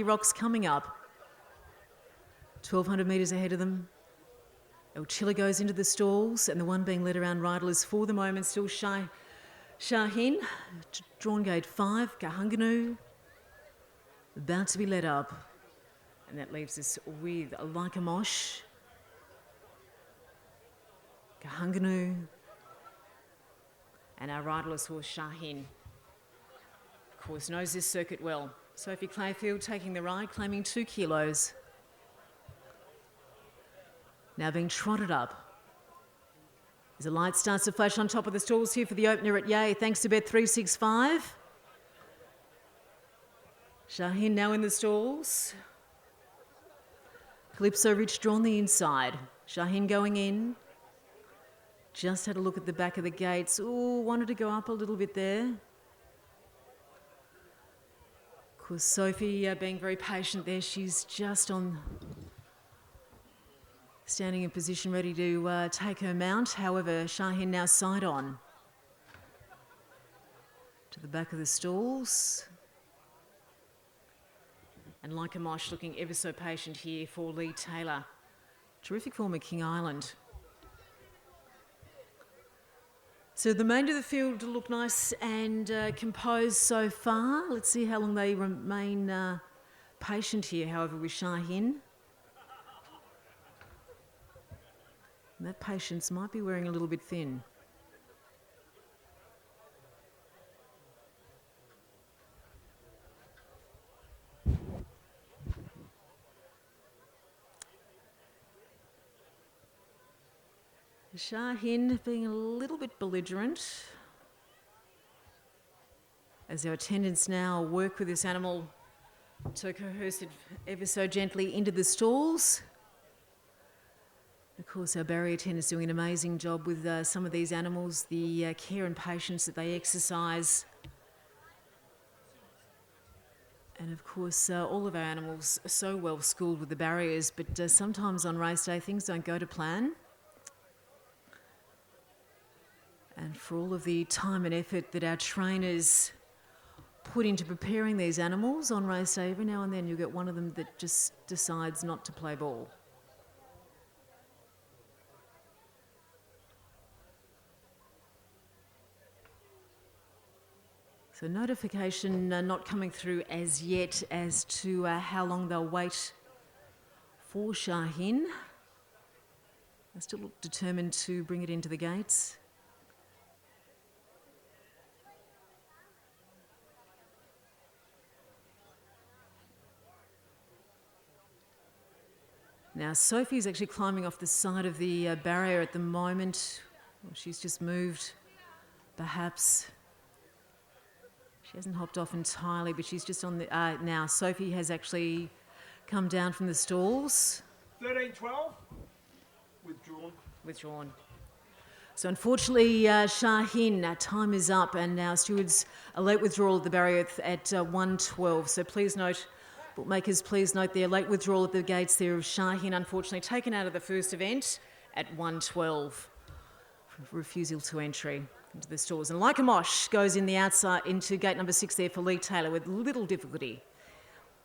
Rocks coming up. 1,200 metres ahead of them. El Chilla goes into the stalls, and the one being led around Rydal is for the moment still Shaheen. Drawn gate 5, Kahunganu. About to be led up. And that leaves us with Lika Mosh. Kahunganu. And our riderless horse Shaheen. Of course, knows this circuit well. Sophie Clayfield taking the ride, claiming 2 kilos. Now being trotted up. As the light starts to flash on top of the stalls here for the opener at Yea, thanks to Bet365. Shaheen now in the stalls. Calypso Rich drawn the inside. Shaheen going in. Just had a look at the back of the gates. Ooh, wanted to go up a little bit there. Of course, Sophie being very patient there. She's just standing in position ready to take her mount. However, Shaheen now side on. To the back of the stalls. And Lika Mosh looking ever so patient here for Leigh Taylor. Terrific form at King Island. So the remainder of the field look nice and composed so far. Let's see how long they remain patient here, however, with Shaheen. And that patience might be wearing a little bit thin. Shaheen being a little bit belligerent. As our attendants now work with this animal to coerce it ever so gently into the stalls. Of course, our barrier attendants doing an amazing job with some of these animals, the care and patience that they exercise. And of course, all of our animals are so well schooled with the barriers, but sometimes on race day things don't go to plan. And for all of the time and effort that our trainers put into preparing these animals on race day, every now and then you'll get one of them that just decides not to play ball. So notification not coming through as yet as to how long they'll wait for Shaheen. They still look determined to bring it into the gates. Now Sophie's actually climbing off the side of the barrier at the moment. Well, she's just moved, perhaps. She hasn't hopped off entirely, but she's just on the... now, Sophie has actually come down from the stalls. 13-12. Withdrawn. So unfortunately, Shaheen, time is up, and now stewards a late withdrawal at the barrier at 1:12. So please note, bookmakers, please note their late withdrawal at the gates there of Shaheen, unfortunately taken out of the first event at 1:12. Refusal to entry into the stalls. And Lika Mosh goes in the outside into gate number 6 there for Leigh Taylor with little difficulty.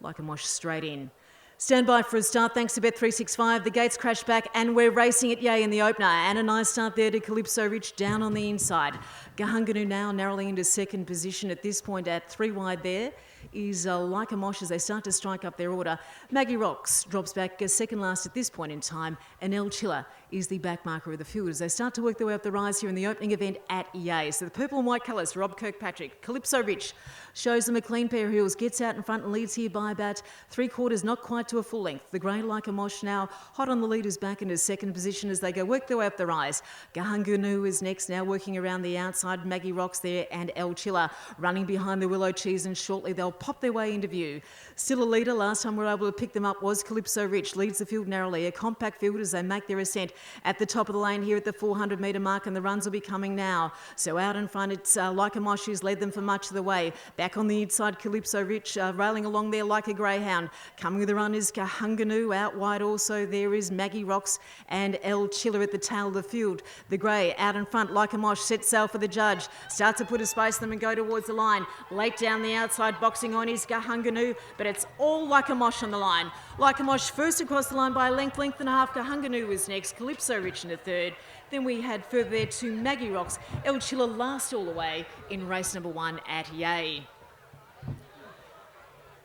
Lika Mosh straight in. Stand by for a start, thanks to Bet365. The gates crash back and we're racing at Yea in the opener. And a nice start there to Calypso Rich down on the inside. Kahunganu now narrowly into second position at this point at 3 wide there is Lika Mosh as they start to strike up their order. Maggie Rocks drops back second last at this point in time, and El Chilla is the back marker of the field as they start to work their way up the rise here in the opening event at Yea. So the purple and white colours, Rob Kirkpatrick. Calypso Rich shows them a clean pair of heels, gets out in front and leads here by about 3/4, not quite to a full length. The grey Lika Mosh now hot on the leaders back into second position as they go work their way up the rise. Kahunganu is next, now working around the outside. Maggie Rocks there and El Chilla running behind the Willow Cheese, and shortly they'll pop their way into view. Still a leader, last time we were able to pick them up was Calypso Rich, leads the field narrowly, a compact field as they make their ascent. at the top of the lane here at the 400 metre mark, and the runs will be coming now. So out in front, it's Lika Mosh who's led them for much of the way. Back on the inside, Calypso Rich railing along there like a greyhound. Coming with the run is Kahunganu. Out wide also there is Maggie Rocks and El Chiller at the tail of the field. The grey out in front, Lika Mosh sets sail for the judge. Starts to put a space them and go towards the line. Late down the outside, boxing on is Kahunganu, but it's all Lika Mosh on the line. Lika Mosh first across the line by a length and a half. Kahunganu was next. Calypso Rich in the third. Then we had further there to Maggie Rocks. El Chiller last all the way in race number 1 at Yea.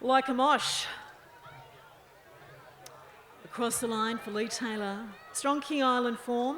Lika Mosh across the line for Lee Taylor. Strong King Island form.